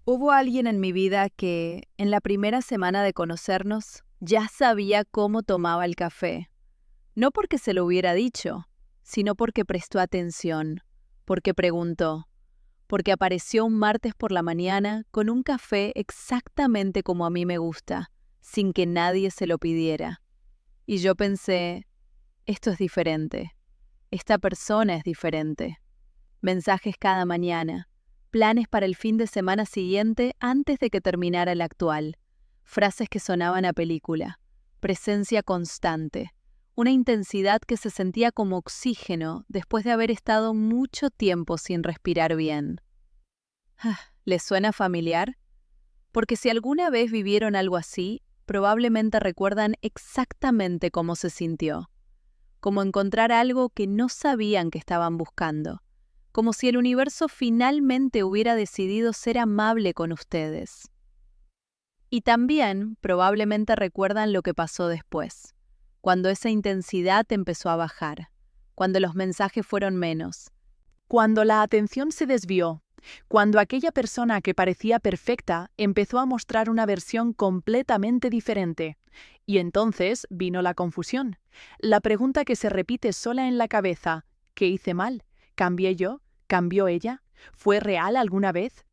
Hubo alguien en mi vida que, en la primera semana de conocernos, ya sabía cómo tomaba el café. No porque se lo hubiera dicho, sino porque prestó atención, porque preguntó, porque apareció un martes por la mañana con un café exactamente como a mí me gusta, sin que nadie se lo pidiera. Y yo pensé, esto es diferente, esta persona es diferente. Mensajes cada mañana, planes para el fin de semana siguiente antes de que terminara el actual, frases que sonaban a película, presencia constante, una intensidad que se sentía como oxígeno después de haber estado mucho tiempo sin respirar bien. ¿Les suena familiar? Porque si alguna vez vivieron algo así, probablemente recuerdan exactamente cómo se sintió, como encontrar algo que no sabían que estaban buscando, como si el universo finalmente hubiera decidido ser amable con ustedes. Y también probablemente recuerdan lo que pasó después, cuando esa intensidad empezó a bajar, cuando los mensajes fueron menos. Cuando la atención se desvió, cuando aquella persona que parecía perfecta empezó a mostrar una versión completamente diferente. Y entonces vino la confusión. La pregunta que se repite sola en la cabeza: ¿qué hice mal? ¿Cambié yo? ¿Cambió ella? ¿Fue real alguna vez?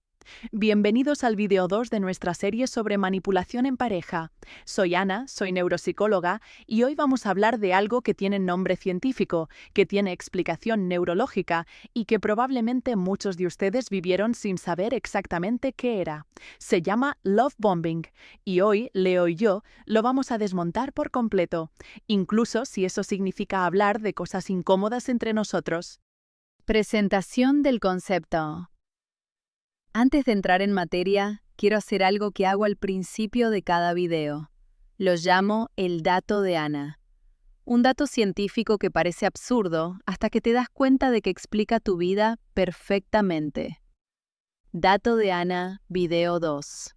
Bienvenidos al vídeo 2 de nuestra serie sobre manipulación en pareja. Soy Ana, soy neuropsicóloga y hoy vamos a hablar de algo que tiene nombre científico, que tiene explicación neurológica y que probablemente muchos de ustedes vivieron sin saber exactamente qué era. Se llama love bombing y hoy, Leo y yo, lo vamos a desmontar por completo, incluso si eso significa hablar de cosas incómodas entre nosotros. Presentación del concepto. Antes de entrar en materia, quiero hacer algo que hago al principio de cada video. Lo llamo el dato de Ana. Un dato científico que parece absurdo hasta que te das cuenta de que explica tu vida perfectamente. Dato de Ana, video 2.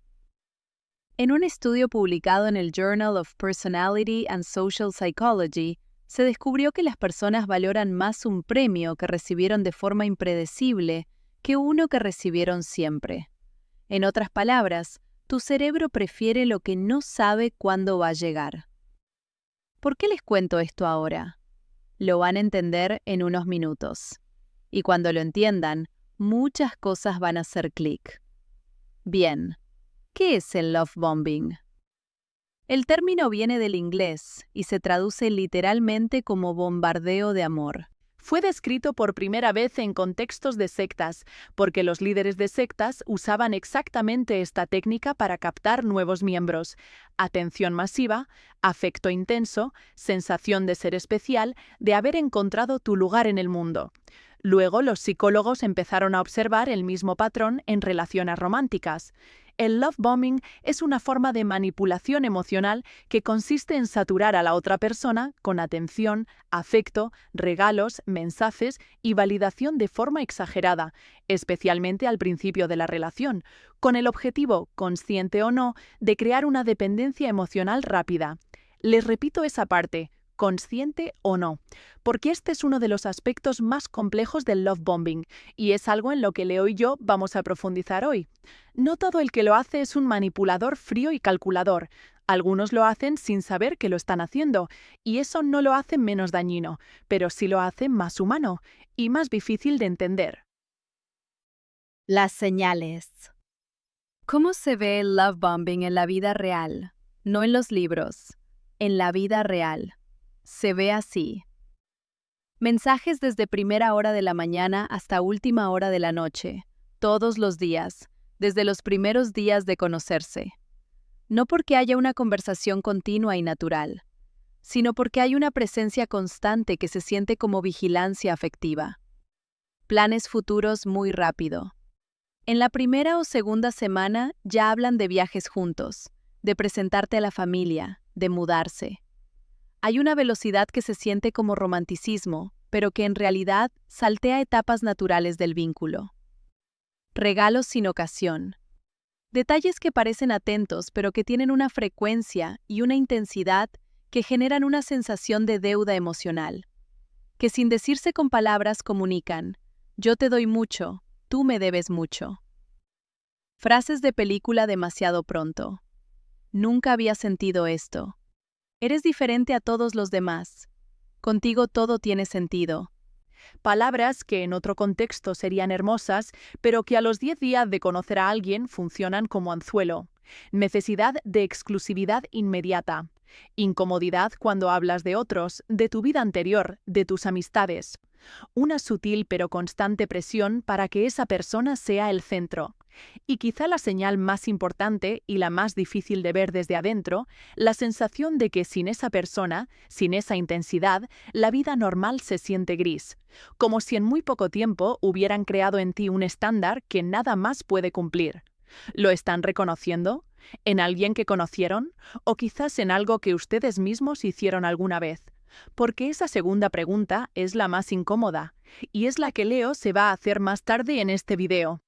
En un estudio publicado en el Journal of Personality and Social Psychology, se descubrió que las personas valoran más un premio que recibieron de forma impredecible que uno que recibieron siempre. En otras palabras, tu cerebro prefiere lo que no sabe cuándo va a llegar. ¿Por qué les cuento esto ahora? Lo van a entender en unos minutos. Y cuando lo entiendan, muchas cosas van a hacer clic. Bien, ¿qué es el love bombing? El término viene del inglés y se traduce literalmente como bombardeo de amor. Fue descrito por primera vez en contextos de sectas, porque los líderes de sectas usaban exactamente esta técnica para captar nuevos miembros: atención masiva, afecto intenso, sensación de ser especial, de haber encontrado tu lugar en el mundo. Luego los psicólogos empezaron a observar el mismo patrón en relaciones románticas. El love bombing es una forma de manipulación emocional que consiste en saturar a la otra persona con atención, afecto, regalos, mensajes y validación de forma exagerada, especialmente al principio de la relación, con el objetivo, consciente o no, de crear una dependencia emocional rápida. Les repito esa parte: consciente o no, porque este es uno de los aspectos más complejos del love bombing y es algo en lo que Leo y yo vamos a profundizar hoy. No todo el que lo hace es un manipulador frío y calculador. Algunos lo hacen sin saber que lo están haciendo, y eso no lo hace menos dañino, pero sí lo hace más humano y más difícil de entender. Las señales. ¿Cómo se ve el love bombing en la vida real? No en los libros, en la vida real. Se ve así. Mensajes desde primera hora de la mañana hasta última hora de la noche, todos los días, desde los primeros días de conocerse. No porque haya una conversación continua y natural, sino porque hay una presencia constante que se siente como vigilancia afectiva. Planes futuros muy rápido. En la primera o segunda semana ya hablan de viajes juntos, de presentarte a la familia, de mudarse. Hay una velocidad que se siente como romanticismo, pero que en realidad saltea etapas naturales del vínculo. Regalos sin ocasión. Detalles que parecen atentos, pero que tienen una frecuencia y una intensidad que generan una sensación de deuda emocional, que sin decirse con palabras comunican: yo te doy mucho, tú me debes mucho. Frases de película demasiado pronto. Nunca había sentido esto. Eres diferente a todos los demás. Contigo todo tiene sentido. Palabras que en otro contexto serían hermosas, pero que a los 10 días de conocer a alguien funcionan como anzuelo. Necesidad de exclusividad inmediata. Incomodidad cuando hablas de otros, de tu vida anterior, de tus amistades. Una sutil pero constante presión para que esa persona sea el centro. Y quizá la señal más importante y la más difícil de ver desde adentro, la sensación de que sin esa persona, sin esa intensidad, la vida normal se siente gris, como si en muy poco tiempo hubieran creado en ti un estándar que nada más puede cumplir. ¿Lo están reconociendo? ¿En alguien que conocieron? ¿O quizás en algo que ustedes mismos hicieron alguna vez? Porque esa segunda pregunta es la más incómoda, y es la que Leo se va a hacer más tarde en este video.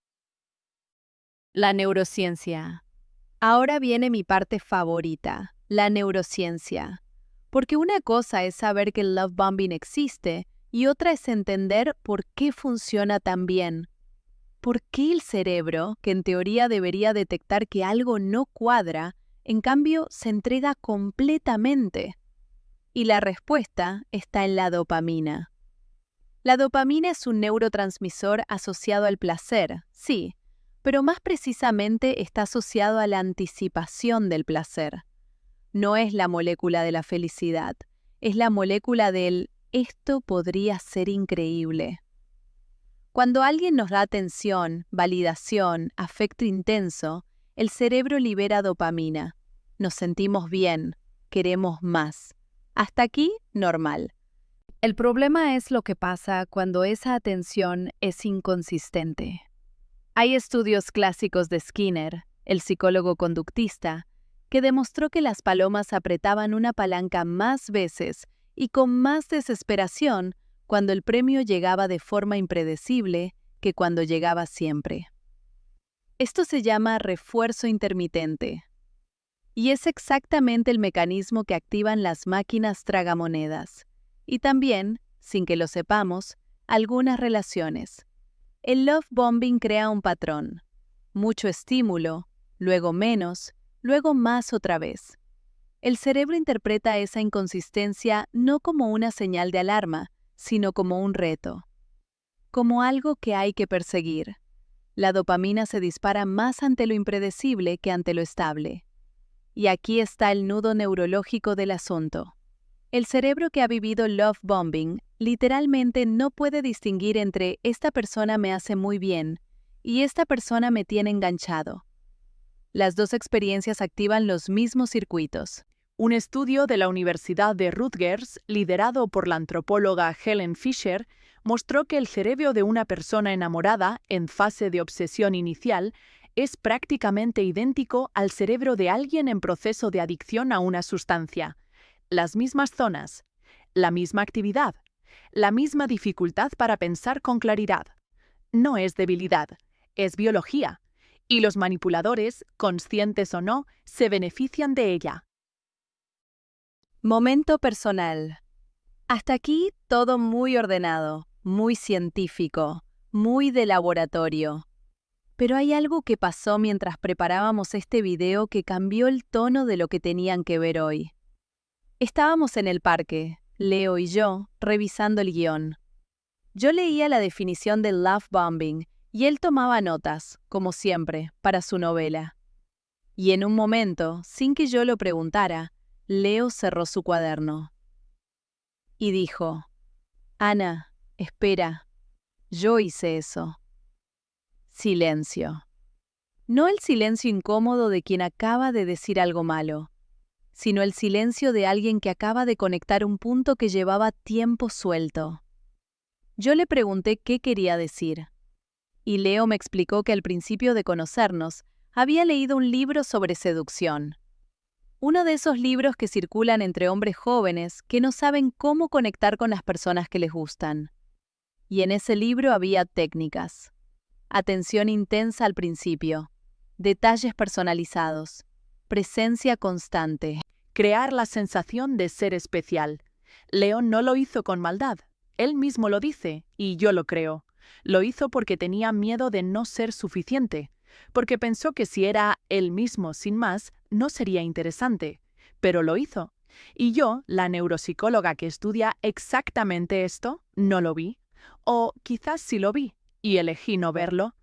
La neurociencia. Ahora viene mi parte favorita, la neurociencia. Porque una cosa es saber que el love bombing existe y otra es entender por qué funciona tan bien. ¿Por qué el cerebro, que en teoría debería detectar que algo no cuadra, en cambio se entrega completamente? Y la respuesta está en la dopamina. La dopamina es un neurotransmisor asociado al placer, sí, pero más precisamente está asociado a la anticipación del placer. No es la molécula de la felicidad, es la molécula del «esto podría ser increíble». Cuando alguien nos da atención, validación, afecto intenso, el cerebro libera dopamina. Nos sentimos bien, queremos más. Hasta aquí, normal. El problema es lo que pasa cuando esa atención es inconsistente. Hay estudios clásicos de Skinner, el psicólogo conductista, que demostró que las palomas apretaban una palanca más veces y con más desesperación cuando el premio llegaba de forma impredecible que cuando llegaba siempre. Esto se llama refuerzo intermitente. Y es exactamente el mecanismo que activan las máquinas tragamonedas. Y también, sin que lo sepamos, algunas relaciones. El love bombing crea un patrón. Mucho estímulo, luego menos, luego más otra vez. El cerebro interpreta esa inconsistencia no como una señal de alarma, sino como un reto. Como algo que hay que perseguir. La dopamina se dispara más ante lo impredecible que ante lo estable. Y aquí está el nudo neurológico del asunto. El cerebro que ha vivido love bombing literalmente no puede distinguir entre esta persona me hace muy bien y esta persona me tiene enganchado. Las dos experiencias activan los mismos circuitos. Un estudio de la Universidad de Rutgers, liderado por la antropóloga Helen Fisher, mostró que el cerebro de una persona enamorada en fase de obsesión inicial es prácticamente idéntico al cerebro de alguien en proceso de adicción a una sustancia. Las mismas zonas, la misma actividad, la misma dificultad para pensar con claridad. No es debilidad, es biología, y los manipuladores, conscientes o no, se benefician de ella. Momento personal. Hasta aquí todo muy ordenado, muy científico, muy de laboratorio. Pero hay algo que pasó mientras preparábamos este video que cambió el tono de lo que tenían que ver hoy. Estábamos en el parque, Leo y yo, revisando el guión. Yo leía la definición del love bombing y él tomaba notas, como siempre, para su novela. Y en un momento, sin que yo lo preguntara, Leo cerró su cuaderno. Y dijo, «Ana, espera, yo hice eso». Silencio. No el silencio incómodo de quien acaba de decir algo malo, sino el silencio de alguien que acaba de conectar un punto que llevaba tiempo suelto. Yo le pregunté qué quería decir, y Leo me explicó que al principio de conocernos había leído un libro sobre seducción. Uno de esos libros que circulan entre hombres jóvenes que no saben cómo conectar con las personas que les gustan. Y en ese libro había técnicas. Atención intensa al principio, detalles personalizados, presencia constante. Crear la sensación de ser especial. Leo no lo hizo con maldad. Él mismo lo dice, y yo lo creo. Lo hizo porque tenía miedo de no ser suficiente, porque pensó que si era él mismo sin más, no sería interesante, pero lo hizo. Y yo, la neuropsicóloga que estudia exactamente esto, no lo vi. O quizás sí lo vi, y elegí no verlo.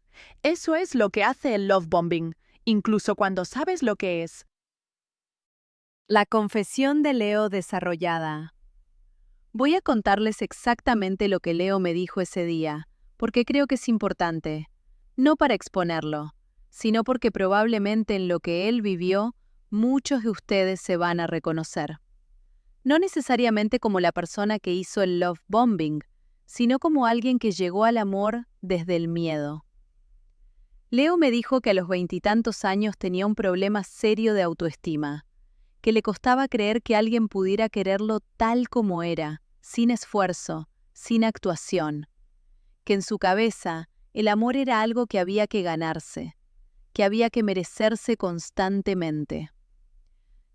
Eso es lo que hace el love bombing, incluso cuando sabes lo que es. La confesión de Leo desarrollada. Voy a contarles exactamente lo que Leo me dijo ese día, porque creo que es importante, no para exponerlo, sino porque probablemente en lo que él vivió, muchos de ustedes se van a reconocer. No necesariamente como la persona que hizo el love bombing, sino como alguien que llegó al amor desde el miedo. Leo me dijo que a los 20 y tantos años tenía un problema serio de autoestima, que le costaba creer que alguien pudiera quererlo tal como era, sin esfuerzo, sin actuación, que en su cabeza el amor era algo que había que ganarse, que había que merecerse constantemente.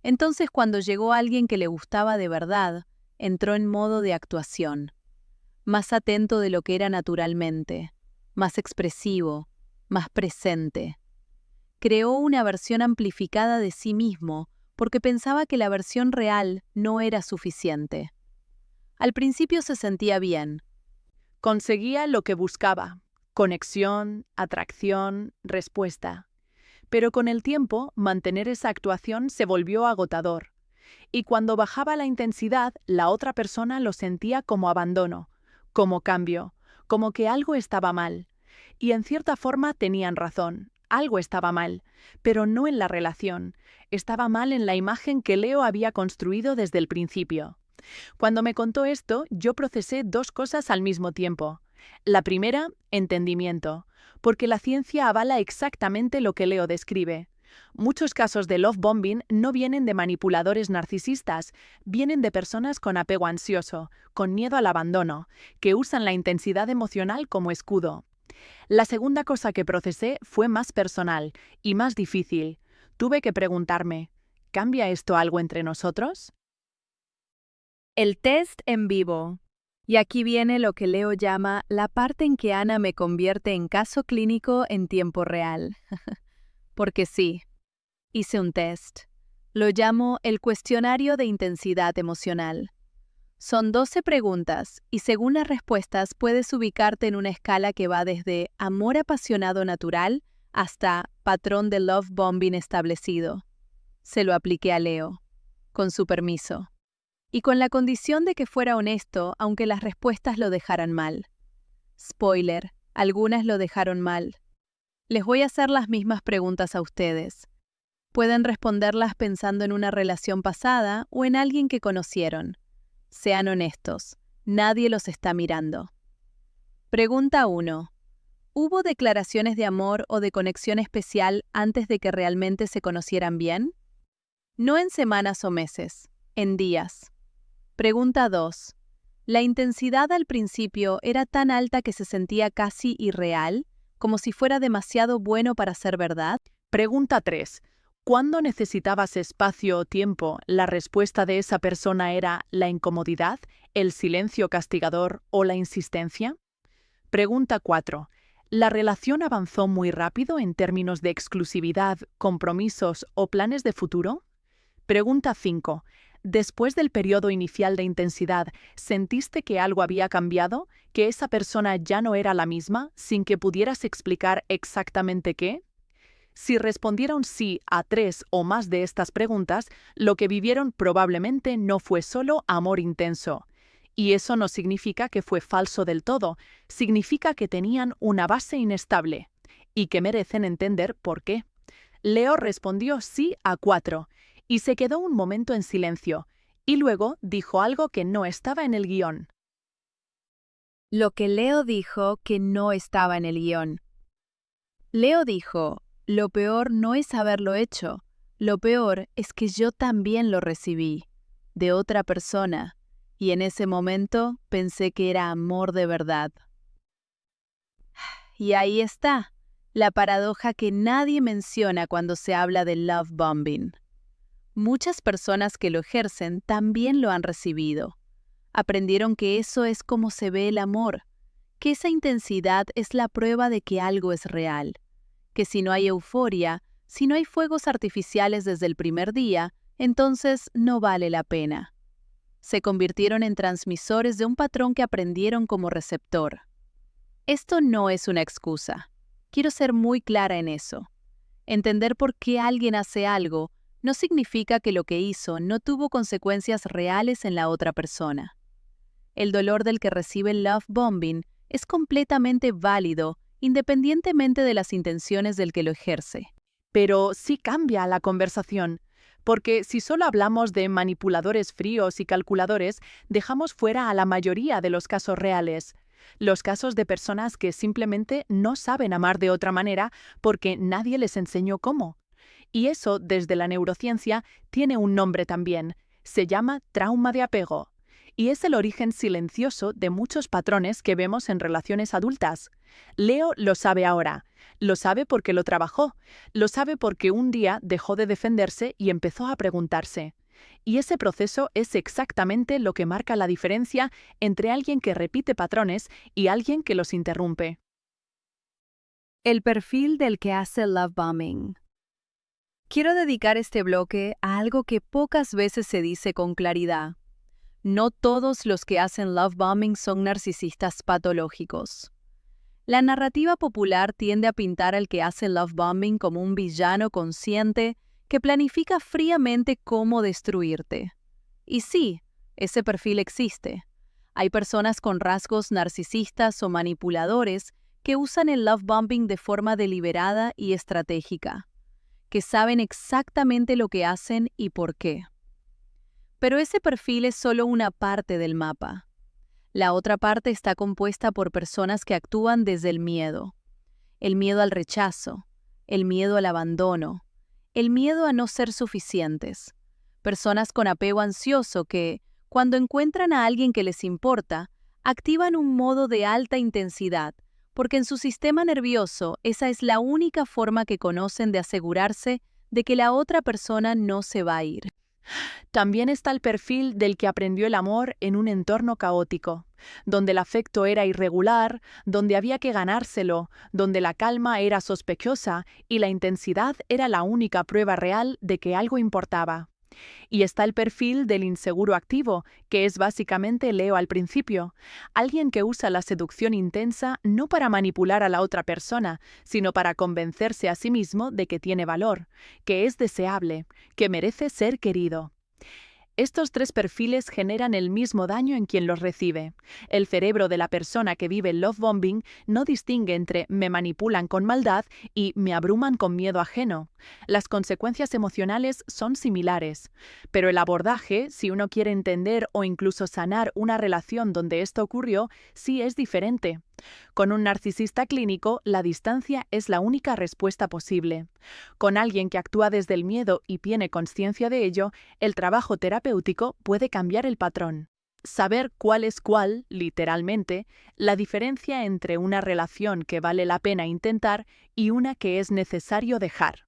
Entonces, cuando llegó alguien que le gustaba de verdad, entró en modo de actuación, más atento de lo que era naturalmente, más expresivo, más presente. Creó una versión amplificada de sí mismo porque pensaba que la versión real no era suficiente. Al principio se sentía bien. Conseguía lo que buscaba: conexión, atracción, respuesta. Pero con el tiempo, mantener esa actuación se volvió agotador. Y cuando bajaba la intensidad, la otra persona lo sentía como abandono, como cambio, como que algo estaba mal. Y en cierta forma tenían razón, algo estaba mal, pero no en la relación. Estaba mal en la imagen que Leo había construido desde el principio. Cuando me contó esto, yo procesé dos cosas al mismo tiempo. La primera, entendimiento, porque la ciencia avala exactamente lo que Leo describe. Muchos casos de love bombing no vienen de manipuladores narcisistas, vienen de personas con apego ansioso, con miedo al abandono, que usan la intensidad emocional como escudo. La segunda cosa que procesé fue más personal y más difícil. Tuve que preguntarme, ¿cambia esto algo entre nosotros? El test en vivo. Y aquí viene lo que Leo llama la parte en que Ana me convierte en caso clínico en tiempo real. Porque sí, hice un test. Lo llamo el cuestionario de intensidad emocional. Son 12 preguntas y según las respuestas puedes ubicarte en una escala que va desde amor apasionado natural hasta patrón de love bombing establecido. Se lo apliqué a Leo, con su permiso. Y con la condición de que fuera honesto, aunque las respuestas lo dejaran mal. Spoiler, algunas lo dejaron mal. Les voy a hacer las mismas preguntas a ustedes. Pueden responderlas pensando en una relación pasada o en alguien que conocieron. Sean honestos, nadie los está mirando. Pregunta 1. ¿Hubo declaraciones de amor o de conexión especial antes de que realmente se conocieran bien? No en semanas o meses, en días. Pregunta 2. ¿La intensidad al principio era tan alta que se sentía casi irreal, como si fuera demasiado bueno para ser verdad? Pregunta 3. ¿Cuándo necesitabas espacio o tiempo, la respuesta de esa persona era la incomodidad, el silencio castigador o la insistencia? Pregunta 4. ¿La relación avanzó muy rápido en términos de exclusividad, compromisos o planes de futuro? Pregunta 5. Después del periodo inicial de intensidad, ¿sentiste que algo había cambiado? ¿Que esa persona ya no era la misma, sin que pudieras explicar exactamente qué? Si respondieron sí a 3 o más de estas preguntas, lo que vivieron probablemente no fue solo amor intenso. Y eso no significa que fue falso del todo, significa que tenían una base inestable y que merecen entender por qué. Leo respondió sí a 4 y se quedó un momento en silencio, y luego dijo algo que no estaba en el guión. Lo que Leo dijo que no estaba en el guión. Leo dijo, lo peor no es haberlo hecho, lo peor es que yo también lo recibí, de otra persona, y en ese momento pensé que era amor de verdad. Y ahí está, la paradoja que nadie menciona cuando se habla de love bombing. Muchas personas que lo ejercen también lo han recibido. Aprendieron que eso es como se ve el amor, que esa intensidad es la prueba de que algo es real, que si no hay euforia, si no hay fuegos artificiales desde el primer día, entonces no vale la pena. Se convirtieron en transmisores de un patrón que aprendieron como receptor. Esto no es una excusa. Quiero ser muy clara en eso. Entender por qué alguien hace algo no significa que lo que hizo no tuvo consecuencias reales en la otra persona. El dolor del que recibe el love bombing es completamente válido, independientemente de las intenciones del que lo ejerce. Pero sí cambia la conversación, porque si solo hablamos de manipuladores fríos y calculadores, dejamos fuera a la mayoría de los casos reales. Los casos de personas que simplemente no saben amar de otra manera porque nadie les enseñó cómo. Y eso, desde la neurociencia, tiene un nombre también. Se llama trauma de apego. Y es el origen silencioso de muchos patrones que vemos en relaciones adultas. Leo lo sabe ahora. Lo sabe porque lo trabajó. Lo sabe porque un día dejó de defenderse y empezó a preguntarse. Y ese proceso es exactamente lo que marca la diferencia entre alguien que repite patrones y alguien que los interrumpe. El perfil del que hace love bombing. Quiero dedicar este bloque a algo que pocas veces se dice con claridad. No todos los que hacen love bombing son narcisistas patológicos. La narrativa popular tiende a pintar al que hace love bombing como un villano consciente que planifica fríamente cómo destruirte. Y sí, ese perfil existe. Hay personas con rasgos narcisistas o manipuladores que usan el love bombing de forma deliberada y estratégica, que saben exactamente lo que hacen y por qué. Pero ese perfil es solo una parte del mapa. La otra parte está compuesta por personas que actúan desde el miedo al rechazo, el miedo al abandono, el miedo a no ser suficientes. Personas con apego ansioso que, cuando encuentran a alguien que les importa, activan un modo de alta intensidad, porque en su sistema nervioso esa es la única forma que conocen de asegurarse de que la otra persona no se va a ir. También está el perfil del que aprendió el amor en un entorno caótico, donde el afecto era irregular, donde había que ganárselo, donde la calma era sospechosa y la intensidad era la única prueba real de que algo importaba. Y está el perfil del inseguro activo, que es básicamente Leo al principio, alguien que usa la seducción intensa no para manipular a la otra persona, sino para convencerse a sí mismo de que tiene valor, que es deseable, que merece ser querido. Estos tres perfiles generan el mismo daño en quien los recibe. El cerebro de la persona que vive el love bombing no distingue entre me manipulan con maldad y me abruman con miedo ajeno. Las consecuencias emocionales son similares, pero el abordaje, si uno quiere entender o incluso sanar una relación donde esto ocurrió, sí es diferente. Con un narcisista clínico, la distancia es la única respuesta posible. Con alguien que actúa desde el miedo y tiene conciencia de ello, el trabajo terapéutico puede cambiar el patrón. Saber cuál es cuál, literalmente, la diferencia entre una relación que vale la pena intentar y una que es necesario dejar.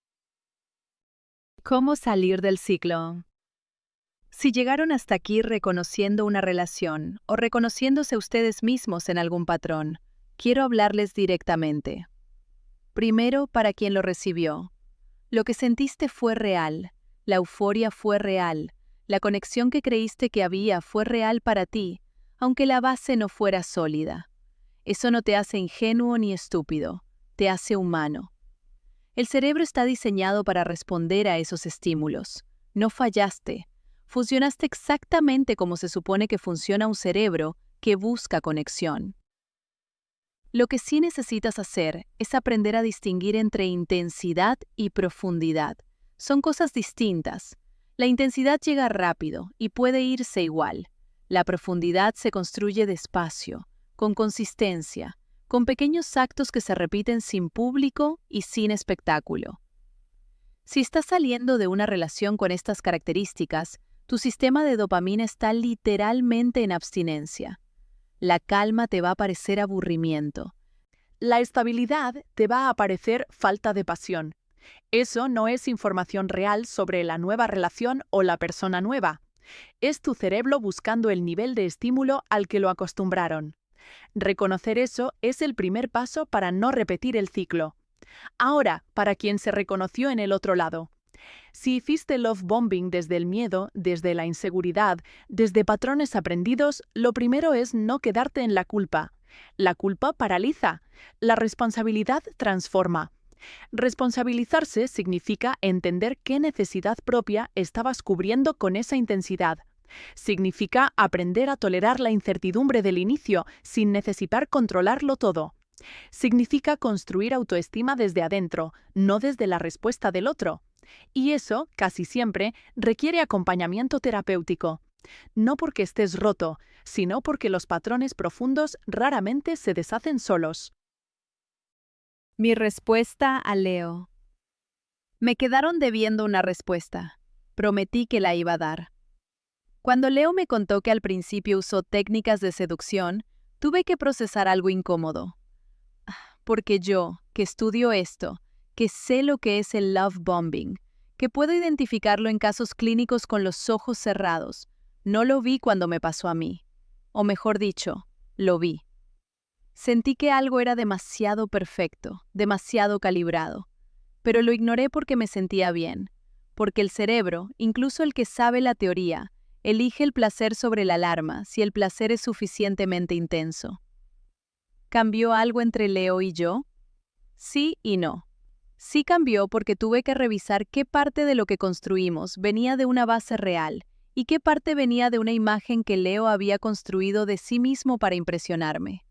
¿Cómo salir del ciclo? Si llegaron hasta aquí reconociendo una relación o reconociéndose ustedes mismos en algún patrón, quiero hablarles directamente. Primero, para quien lo recibió. Lo que sentiste fue real, la euforia fue real, la conexión que creíste que había fue real para ti, aunque la base no fuera sólida. Eso no te hace ingenuo ni estúpido, te hace humano. El cerebro está diseñado para responder a esos estímulos. No fallaste. Funcionaste exactamente como se supone que funciona un cerebro que busca conexión. Lo que sí necesitas hacer es aprender a distinguir entre intensidad y profundidad. Son cosas distintas. La intensidad llega rápido y puede irse igual. La profundidad se construye despacio, con consistencia, con pequeños actos que se repiten sin público y sin espectáculo. Si estás saliendo de una relación con estas características, tu sistema de dopamina está literalmente en abstinencia. La calma te va a parecer aburrimiento. La estabilidad te va a parecer falta de pasión. Eso no es información real sobre la nueva relación o la persona nueva. Es tu cerebro buscando el nivel de estímulo al que lo acostumbraron. Reconocer eso es el primer paso para no repetir el ciclo. Ahora, para quien se reconoció en el otro lado. Si hiciste love bombing desde el miedo, desde la inseguridad, desde patrones aprendidos, lo primero es no quedarte en la culpa. La culpa paraliza. La responsabilidad transforma. Responsabilizarse significa entender qué necesidad propia estabas cubriendo con esa intensidad. Significa aprender a tolerar la incertidumbre del inicio sin necesitar controlarlo todo. Significa construir autoestima desde adentro, no desde la respuesta del otro. Y eso, casi siempre, requiere acompañamiento terapéutico. No porque estés roto, sino porque los patrones profundos raramente se deshacen solos. Mi respuesta a Leo. Me quedaron debiendo una respuesta. Prometí que la iba a dar. Cuando Leo me contó que al principio usó técnicas de seducción, tuve que procesar algo incómodo. Porque yo, que estudio esto, que sé lo que es el love bombing, que puedo identificarlo en casos clínicos con los ojos cerrados, no lo vi cuando me pasó a mí. O mejor dicho, lo vi. Sentí que algo era demasiado perfecto, demasiado calibrado, pero lo ignoré porque me sentía bien, porque el cerebro, incluso el que sabe la teoría, elige el placer sobre la alarma si el placer es suficientemente intenso. ¿Cambió algo entre Leo y yo? Sí y no. Sí cambió porque tuve que revisar qué parte de lo que construimos venía de una base real y qué parte venía de una imagen que Leo había construido de sí mismo para impresionarme.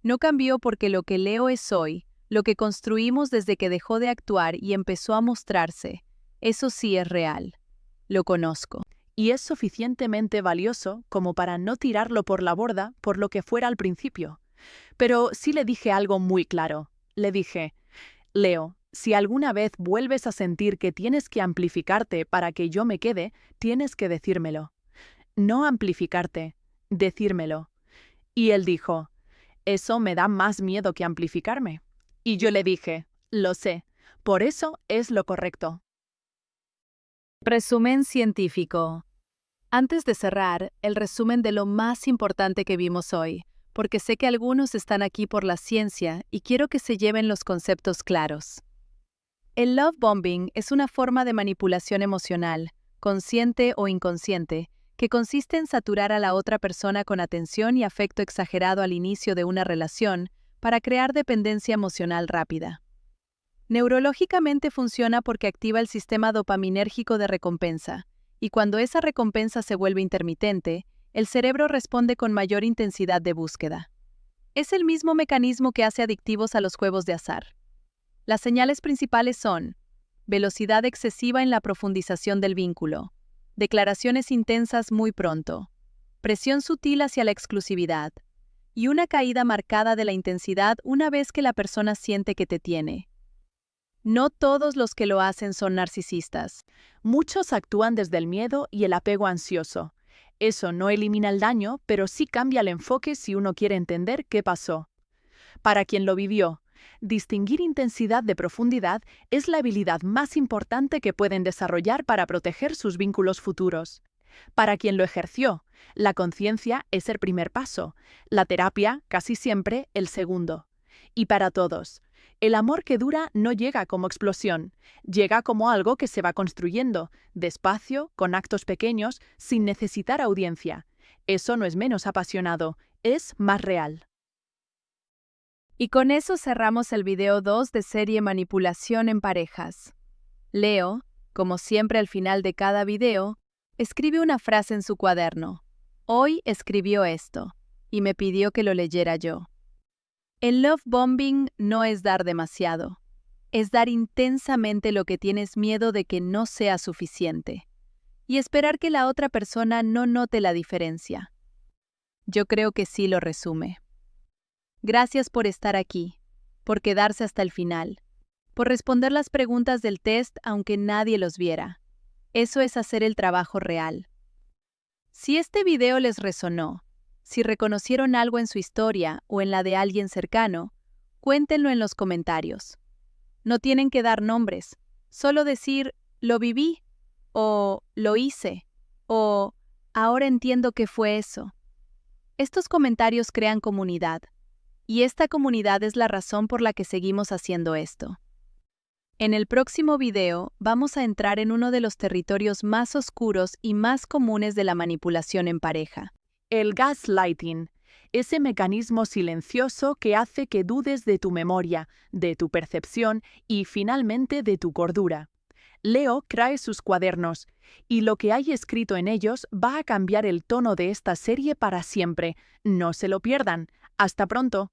No cambió porque lo que Leo es hoy, lo que construimos desde que dejó de actuar y empezó a mostrarse, eso sí es real. Lo conozco. Y es suficientemente valioso como para no tirarlo por la borda por lo que fuera al principio. Pero sí le dije algo muy claro. Le dije, Leo, si alguna vez vuelves a sentir que tienes que amplificarte para que yo me quede, tienes que decírmelo. No amplificarte, decírmelo. Y él dijo, eso me da más miedo que amplificarme. Y yo le dije, lo sé, por eso es lo correcto. Resumen científico. Antes de cerrar, el resumen de lo más importante que vimos hoy, porque sé que algunos están aquí por la ciencia y quiero que se lleven los conceptos claros. El love bombing es una forma de manipulación emocional, consciente o inconsciente, que consiste en saturar a la otra persona con atención y afecto exagerado al inicio de una relación para crear dependencia emocional rápida. Neurológicamente funciona porque activa el sistema dopaminérgico de recompensa, y cuando esa recompensa se vuelve intermitente, el cerebro responde con mayor intensidad de búsqueda. Es el mismo mecanismo que hace adictivos a los juegos de azar. Las señales principales son velocidad excesiva en la profundización del vínculo, declaraciones intensas muy pronto, presión sutil hacia la exclusividad, y una caída marcada de la intensidad una vez que la persona siente que te tiene. No todos los que lo hacen son narcisistas. Muchos actúan desde el miedo y el apego ansioso. Eso no elimina el daño, pero sí cambia el enfoque si uno quiere entender qué pasó. Para quien lo vivió, distinguir intensidad de profundidad es la habilidad más importante que pueden desarrollar para proteger sus vínculos futuros. Para quien lo ejerció, la conciencia es el primer paso, la terapia, casi siempre, el segundo. Y para todos, el amor que dura no llega como explosión, llega como algo que se va construyendo, despacio, con actos pequeños, sin necesitar audiencia. Eso no es menos apasionado, es más real. Y con eso cerramos el video 2 de serie Manipulación en parejas. Leo, como siempre al final de cada video, escribe una frase en su cuaderno. Hoy escribió esto, y me pidió que lo leyera yo. El love bombing no es dar demasiado, es dar intensamente lo que tienes miedo de que no sea suficiente, y esperar que la otra persona no note la diferencia. Yo creo que sí lo resume. Gracias por estar aquí, por quedarse hasta el final, por responder las preguntas del test aunque nadie los viera. Eso es hacer el trabajo real. Si este video les resonó, si reconocieron algo en su historia o en la de alguien cercano, cuéntenlo en los comentarios. No tienen que dar nombres, solo decir, lo viví, o lo hice, o ahora entiendo qué fue eso. Estos comentarios crean comunidad, Y esta comunidad es la razón por la que seguimos haciendo esto. En el próximo video vamos a entrar en uno de los territorios más oscuros y más comunes de la manipulación en pareja. El gaslighting, ese mecanismo silencioso que hace que dudes de tu memoria, de tu percepción y finalmente de tu cordura. Leo trae sus cuadernos, y lo que hay escrito en ellos va a cambiar el tono de esta serie para siempre. No se lo pierdan. Hasta pronto.